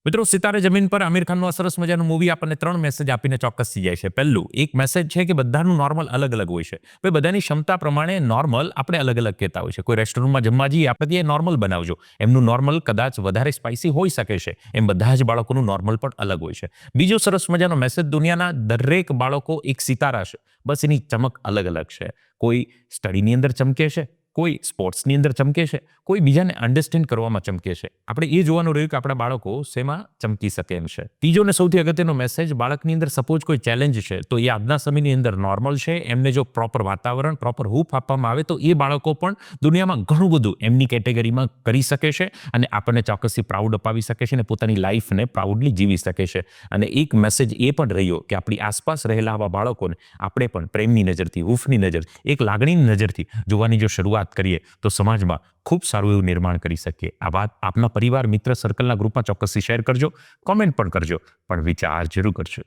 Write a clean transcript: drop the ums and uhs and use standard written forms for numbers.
મિત્રો, સિતારે જમીન પર આમિર ખાનનું આ સરસ મજાનું મૂવી આપણને 3 મેસેજ આપીને ચોક્કસથી જાય છે. પહેલું એક મેસેજ છે કે બધાનું નોર્મલ અલગ અલગ હોય છે. ભાઈ, બધાની ક્ષમતા પ્રમાણે નોર્મલ આપણે અલગ અલગ કહેતા હોય છે. કોઈ રેસ્ટોરન્ટમાં જમવા જઈએ, આપણે ત્યાં નોર્મલ બનાવજો, એમનું નોર્મલ કદાચ વધારે સ્પાઇસી હોઈ શકે છે. એમ બધા જ બાળકોનું નોર્મલ પણ અલગ હોય છે. બીજો સરસ મજાનો મેસેજ, દુનિયાના દરેક બાળકો એક સિતારા છે, બસ એની ચમક અલગ અલગ છે. કોઈ સ્ટડીની અંદર ચમકે છે, કોઈ સ્પોર્ટ્સની અંદર ચમકે છે, કોઈ બીજાને અન્ડરસ્ટેન્ડ કરવામાં ચમકે છે. આપણે એ જોવાનું રહ્યું કે આપણા બાળકો શેમાં ચમકી શકે એમ છે. ત્રીજો ને સૌથી અગત્યનો મેસેજ, બાળકની અંદર સપોઝ કોઈ ચેલેન્જ છે તો એ આજના સમયની અંદર નોર્મલ છે. એમને જો પ્રોપર વાતાવરણ, પ્રોપર હૂફ આપવામાં આવે તો એ બાળકો પણ દુનિયામાં ઘણું બધું એમની કેટેગરીમાં કરી શકે છે અને આપણને ચોક્કસથી પ્રાઉડ અપાવી શકે છે અને પોતાની લાઈફને પ્રાઉડલી જીવી શકે છે. અને એક મેસેજ એ પણ રહ્યો કે આપણી આસપાસ રહેલા આવા બાળકોને આપણે પણ પ્રેમની નજરથી, હૂફની નજર, એક લાગણીની નજરથી જોવાની જો શરૂઆત કરીએ તો સમાજમાં ખૂબ સારું એવું નિર્માણ કરી શકીએ. આ વાત આપના પરિવાર, મિત્ર સર્કલના ગ્રુપમાં ચોક્કસથી શેર કરજો, કોમેન્ટ પણ કરજો, પણ વિચાર જરૂર કરજો.